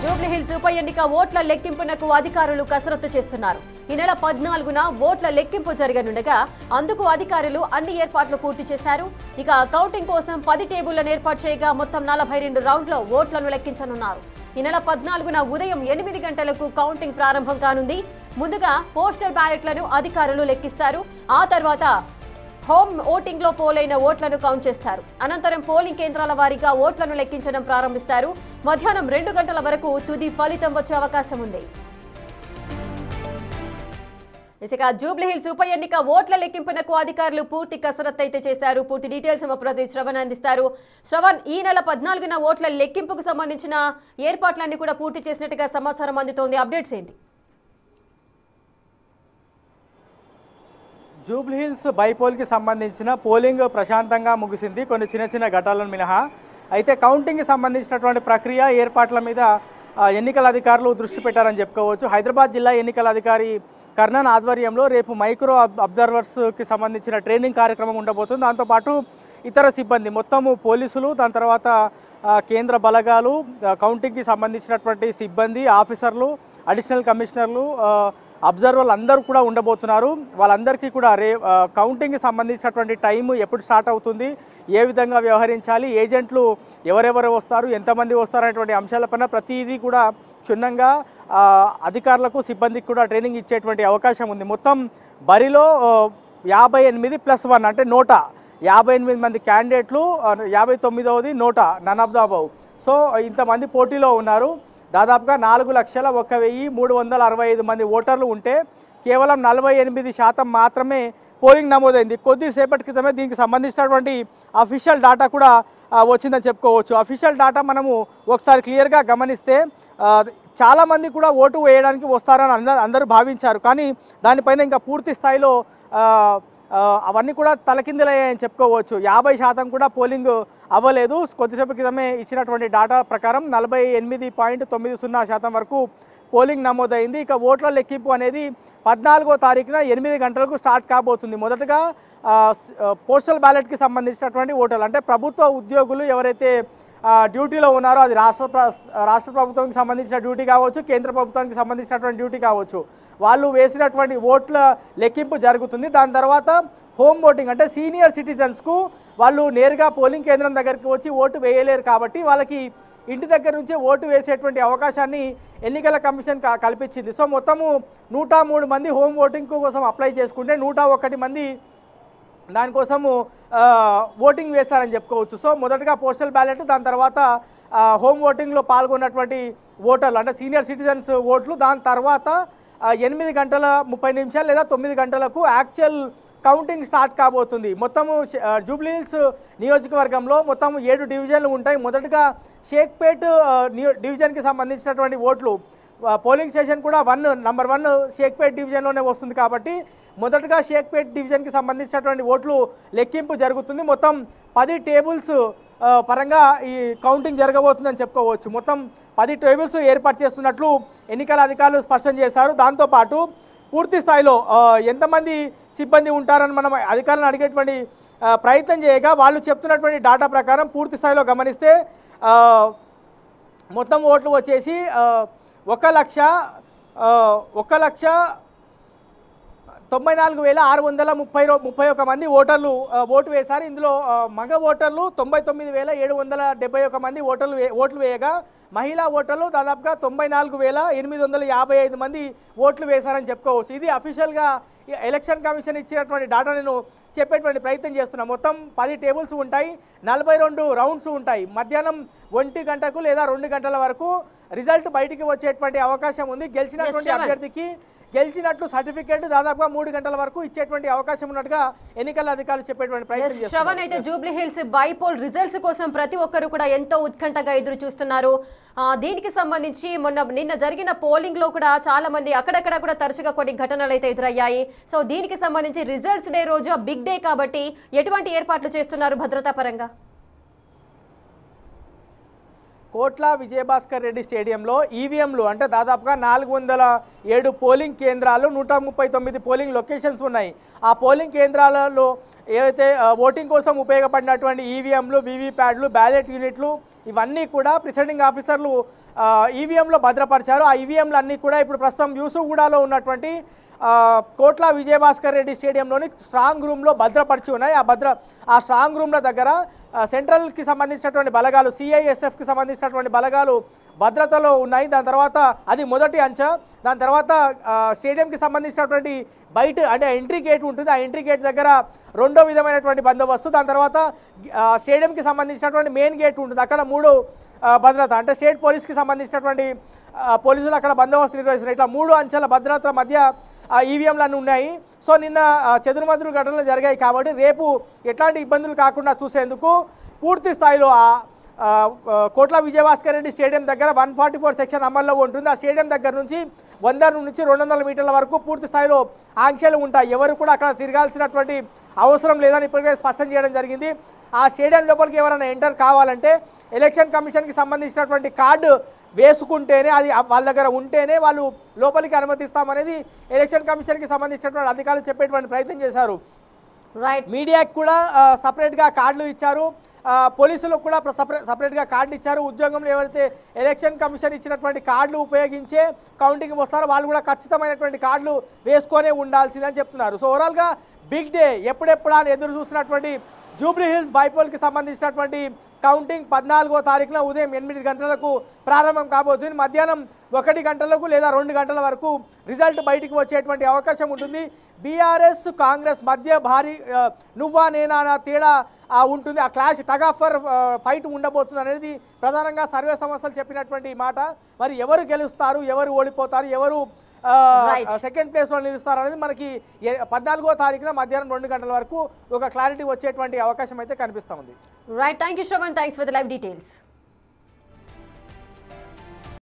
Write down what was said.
జూబ్లీహిల్స్ ఉప ఎన్నిక ఓట్ల లెక్కింపునకు అధికారులు కసరత్తు చేస్తున్నారు. ఈ నెల 14న ఓట్ల లెక్కింపు జరగనుండగా అందుకు అధికారులు అన్ని ఏర్పాట్లు పూర్తి చేశారు. ఇక కౌంటింగ్ కోసం 10 టేబుళ్లను ఏర్పాటు చేయగా మొత్తం 42 రౌండ్లో ఓట్లను లెక్కించనున్నారు. ఈ నెల 14న ఉదయం 8 గంటలకు కౌంటింగ్ ప్రారంభం కానుంది. ముందుగా పోస్టల్ బ్యాలెట్లను అధికారులు లెక్కిస్తారు. ఆ తర్వాత హోమ్ ఓటింగ్ లో పోలైన ఓట్లను కౌంట్ చేస్తారు. అనంతరం పోలింగ్ కేంద్రాల వారీగా ఓట్లను లెక్కించడం ప్రారంభిస్తారు. మధ్యాహ్నం 2 గంటల వరకు తుది ఫలితం వచ్చే అవకాశం ఉంది. ఇక జూబ్లీహిల్స్ ఉప ఎన్నిక ఓట్ల లెక్కింపునకు అధికారులు పూర్తి కసరత్తు అయితే చేశారు. పూర్తి డీటెయిల్స్ మా ప్రతినిధి శ్రవణ్ అందిస్తారు. శ్రవణ్, ఈ నెల 14న ఓట్ల లెక్కింపుకు సంబంధించిన ఏర్పాట్లన్నీ కూడా పూర్తి చేసినట్టుగా సమాచారం అందుతోంది. అప్డేట్స్ ఏంటి? జూబ్లీహిల్స్ బైపోల్కి సంబంధించిన పోలింగ్ ప్రశాంతంగా ముగిసింది, కొన్ని చిన్న ఘటాలను మినహా. అయితే కౌంటింగ్కి సంబంధించినటువంటి ప్రక్రియ ఏర్పాట్ల మీద ఎన్నికల అధికారులు దృష్టి పెట్టారని చెప్పుకోవచ్చు. హైదరాబాద్ జిల్లా ఎన్నికల అధికారి కర్ణన్ ఆధ్వర్యంలో రేపు మైక్రో అబ్జర్వర్స్కి సంబంధించిన ట్రైనింగ్ కార్యక్రమం ఉండబోతుంది. దాంతోపాటు ఇతర సిబ్బంది మొత్తము పోలీసులు, దాని తర్వాత కేంద్ర బలగాలు, కౌంటింగ్కి సంబంధించినటువంటి సిబ్బంది, ఆఫీసర్లు, అడిషనల్ కమిషనర్లు, అబ్జర్వర్లు అందరూ కూడా ఉండబోతున్నారు. వాళ్ళందరికీ కూడా కౌంటింగ్కి సంబంధించినటువంటి టైం ఎప్పుడు స్టార్ట్ అవుతుంది, ఏ విధంగా వ్యవహరించాలి, ఏజెంట్లు ఎవరెవరు వస్తారు, ఎంతమంది వస్తారు అనేటువంటి అంశాలపైన ప్రతిదీ కూడా క్షుణ్ణంగా అధికారులకు సిబ్బందికి కూడా ట్రైనింగ్ ఇచ్చేటువంటి అవకాశం ఉంది. మొత్తం బరిలో 58+1 అంటే 158 మంది క్యాండిడేట్లు, 59వది NOTA none of the above. So ఇంతమంది పోటీలో ఉన్నారు. దాదాపుగా 4,01,365 మంది ఓటర్లు ఉంటే కేవలం 48% మాత్రమే పోలింగ్ నమోదైంది. కొద్దిసేపటి క్రితమే దీనికి సంబంధించినటువంటి అఫీషియల్ డేటా కూడా వచ్చిందని చెప్పుకోవచ్చు. అఫీషియల్ డేటా మనము ఒకసారి క్లియర్గా గమనిస్తే చాలామంది కూడా ఓటు వేయడానికి వస్తారని అందరూ భావించారు. కానీ దానిపైన ఇంకా పూర్తి స్థాయిలో అవన్నీ కూడా తలకిందులయ్యాయని చెప్పుకోవచ్చు. 50% కూడా పోలింగ్ అవ్వలేదు. కొద్దిసేపు క్రితమే ఇచ్చినటువంటి డేటా ప్రకారం 48.90% వరకు పోలింగ్ నమోదైంది. ఇక ఓట్ల లెక్కింపు అనేది 14వ తారీఖున 8 గంటలకు స్టార్ట్ కాబోతుంది. మొదటగా పోస్టల్ బ్యాలెట్కి సంబంధించినటువంటి ఓటర్లు అంటే ప్రభుత్వ ఉద్యోగులు ఎవరైతే డ్యూటీలో ఉన్నారో, అది రాష్ట్ర ప్రభుత్వానికి సంబంధించిన డ్యూటీ కావచ్చు, కేంద్ర ప్రభుత్వానికి సంబంధించినటువంటి డ్యూటీ కావచ్చు, వాళ్ళు వేసినటువంటి ఓట్ల లెక్కింపు జరుగుతుంది. దాని తర్వాత హోమ్ ఓటింగ్ అంటే సీనియర్ సిటిజన్స్కు వాళ్ళు నేరుగా పోలింగ్ కేంద్రం దగ్గరికి వచ్చి ఓటు వేయలేరు కాబట్టి వాళ్ళకి ఇంటి దగ్గర నుంచే ఓటు వేసేటువంటి అవకాశాన్ని ఎన్నికల కమిషన్ కల్పించింది. సో మొత్తము 103 మంది హోమ్ ఓటింగ్ కోసం అప్లై చేసుకుంటే 101 మంది దానికోసము ఓటింగ్ వేస్తారని చెప్పుకోవచ్చు. సో మొదటగా పోస్టల్ బ్యాలెట్, దాని తర్వాత హోమ్ ఓటింగ్లో పాల్గొన్నటువంటి ఓటర్లు అంటే సీనియర్ సిటిజన్స్ ఓట్లు, దాని తర్వాత 8:30 లేదా 9 గంటలకు యాక్చువల్ కౌంటింగ్ స్టార్ట్ కాబోతుంది. మొత్తము జూబ్లీహిల్స్ నియోజకవర్గంలో మొత్తం 7 డివిజన్లు ఉంటాయి. మొదటగా షేక్పేట్ డివిజన్కి సంబంధించినటువంటి ఓట్లు, పోలింగ్ స్టేషన్ కూడా నంబర్ 1 షేక్పేట్ డివిజన్లోనే వస్తుంది కాబట్టి మొదటగా షేక్పేట్ డివిజన్కి సంబంధించినటువంటి ఓట్లు లెక్కింపు జరుగుతుంది. మొత్తం 10 టేబుల్స్ పరంగా ఈ కౌంటింగ్ జరగబోతుందని చెప్పుకోవచ్చు. మొత్తం 10 టేబుల్స్ ఏర్పాటు చేస్తున్నట్లు ఎన్నికల అధికారులు స్పష్టం చేశారు. దాంతోపాటు పూర్తి స్థాయిలో ఎంతమంది సిబ్బంది ఉంటారని మనం అధికారులను అడిగేటువంటి ప్రయత్నం చేయగా వాళ్ళు చెప్తున్నటువంటి డేటా ప్రకారం పూర్తి స్థాయిలో గమనిస్తే మొత్తం ఓట్లు వచ్చేసి 1,94,631 మంది ఓటర్లు ఓటు వేశారు. ఇందులో మగ ఓటర్లు 99,771 మంది ఓట్లు వేయగా మహిళా ఓటర్లు దాదాపుగా 94,855 మంది ఓట్లు వేశారని చెప్పుకోవచ్చు. ఇది అఫీషియల్గా ఎలక్షన్ కమిషన్ ఇచ్చినటువంటి డేటా నేను చెప్పేటువంటి ప్రయత్నం చేస్తున్నాను. మొత్తం 10 టేబుల్స్ ఉంటాయి, 42 రౌండ్స్ ఉంటాయి. మధ్యాహ్నం 1 గంటకు లేదా 2 గంటల వరకు రిజల్ట్ బయటికి వచ్చేటువంటి అవకాశం ఉంది. గెలిచినటువంటి అభ్యర్థికి గెలిచినట్లు సర్టిఫికేట్ దాదాపుగా 3 గంటల వరకు ఇచ్చేటువంటి అవకాశం ఉన్నట్టుగా ఎన్నికల అధికారులు చెప్పేటువంటి ప్రయత్నం చేస్తున్నారు. శ్రవణ్, అయితే జూబ్లీహిల్స్ బైపోల్ రిజల్ట్స్ కోసం ప్రతి ఒక్కరు కూడా ఎంతో ఉత్కంఠగా ఎదురు చూస్తున్నారు. దీనికి సంబంధించి నిన్న జరిగిన పోలింగ్ లో కూడా చాలా మంది అక్కడక్కడ కూడా తరచుగా కొన్ని ఘటనలు అయితే ఎదురయ్యాయి. సో దీనికి సంబంధించి రిజల్ట్స్ డే రోజు బిగ్ డే కాబట్టి ఎటువంటి ఏర్పాట్లు చేస్తున్నారు భద్రతా పరంగా? కోట్ల విజయభాస్కర్ రెడ్డి స్టేడియంలో ఈవీఎంలు అంటే దాదాపుగా 407 పోలింగ్ కేంద్రాలు 139 పోలింగ్ లొకేషన్స్ ఉన్నాయి. ఆ పోలింగ్ కేంద్రాలలో ఏవైతే ఓటింగ్ కోసం ఉపయోగపడినటువంటి ఈవీఎంలు, వీవీప్యాడ్లు, బ్యాలెట్ యూనిట్లు ఇవన్నీ కూడా ప్రిసైడింగ్ ఆఫీసర్లు ఈవీఎంలో భద్రపరిచారు. ఆ ఈవీఎంలు అన్నీ కూడా ఇప్పుడు ప్రస్తుతం యూసుఫ్గూడలో ఉన్నటువంటి కోట్ల విజయభాస్కర్ రెడ్డి స్టేడియంలోని స్ట్రాంగ్ రూమ్లో భద్రపరిచి ఉన్నాయి. ఆ స్ట్రాంగ్ రూమ్ల దగ్గర సెంట్రల్కి సంబంధించినటువంటి బలగాలు, సిఐఎస్ఎఫ్కి సంబంధించినటువంటి బలగాలు భద్రతలో ఉన్నాయి. దాని తర్వాత అది మొదటి అంచె. దాని తర్వాత స్టేడియంకి సంబంధించినటువంటి బయట అంటే ఎంట్రీ గేట్ ఉంటుంది. ఆ ఎంట్రీ గేట్ దగ్గర రెండో విధమైనటువంటి బందోబస్తు. దాని తర్వాత స్టేడియంకి సంబంధించినటువంటి మెయిన్ గేట్ ఉంటుంది. అక్కడ 3 భద్రత అంటే స్టేట్ పోలీస్కి సంబంధించినటువంటి పోలీసులు అక్కడ బందోబస్తు నిర్వహిస్తున్నారు. ఇట్లా 3 అంచెల భద్రత మధ్య ఈవీఎంలు అన్నీ ఉన్నాయి. సో నిన్న చెదురుమదురు ఘటనలు జరిగాయి కాబట్టి రేపు ఎట్లాంటి ఇబ్బందులు కాకుండా చూసేందుకు పూర్తి స్థాయిలో కోట్ల విజయభాస్కర్ రెడ్డి స్టేడియం దగ్గర 144 సెక్షన్ అమల్లో ఉంటుంది. ఆ స్టేడియం దగ్గర నుంచి 100 నుంచి 200 మీటర్ల వరకు పూర్తి స్థాయిలో ఆంక్షలు ఉంటాయి. ఎవరు కూడా అక్కడ తిరగాల్సినటువంటి అవసరం లేదని ఇప్పటికే స్పష్టం చేయడం జరిగింది. ఆ స్టేడియం లోపలికి ఎవరైనా ఎంటర్ కావాలంటే ఎలక్షన్ కమిషన్కి సంబంధించినటువంటి కార్డు వేసుకుంటేనే, అది వాళ్ళ దగ్గర ఉంటేనే వాళ్ళు లోపలికి అనుమతిస్తామనేది ఎలక్షన్ కమిషన్కి సంబంధించినటువంటి అధికారులు చెప్పేటువంటి ప్రయత్నం చేశారు. రైట్. మీడియాకి కూడా సపరేట్గా కార్డులు ఇచ్చారు. పోలీసులకు కూడా సపరేట్గా కార్డులు ఇచ్చారు. ఉద్యోగంలో ఎవరైతే ఎలక్షన్ కమిషన్ ఇచ్చినటువంటి కార్డులు ఉపయోగించే కౌంటింగ్ వస్తారో వాళ్ళు కూడా ఖచ్చితమైనటువంటి కార్డులు వేసుకొనే ఉండాల్సిందని చెప్తున్నారు. సో ఓవరాల్గా బిగ్ డే ఎప్పుడెప్పుడా అని ఎదురు చూసినటువంటి జూబ్లీ హిల్స్ బైపోల్కి సంబంధించినటువంటి కౌంటింగ్ 14వ తారీఖున ఉదయం 8 గంటలకు ప్రారంభం కాబోతుంది. మధ్యాహ్నం 1 గంటలకు లేదా 2 గంటల వరకు రిజల్ట్ బయటికి వచ్చేటువంటి అవకాశం ఉంటుంది. బీఆర్ఎస్ కాంగ్రెస్ మధ్య భారీ నువ్వా నేనా అన్న తేడా ఉంటుంది. ఆ క్లాష్ టగ్ ఆఫ్ ఫైట్ ఉండబోతుంది అనేది ప్రధానంగా సర్వే సంస్థలు చెప్పినటువంటి మాట. మరి ఎవరు గెలుస్తారు, ఎవరు ఓడిపోతారు, ఎవరు సెకండ్ ప్లేస్లో నిలుస్తారు అనేది మనకి 14వ తారీఖున మధ్యాహ్నం 2 గంటల వరకు ఒక క్లారిటీ వచ్చేటువంటి అవకాశం అయితే కనిపిస్తుంది. Right. Thank you Shravan. Thanks for the live details.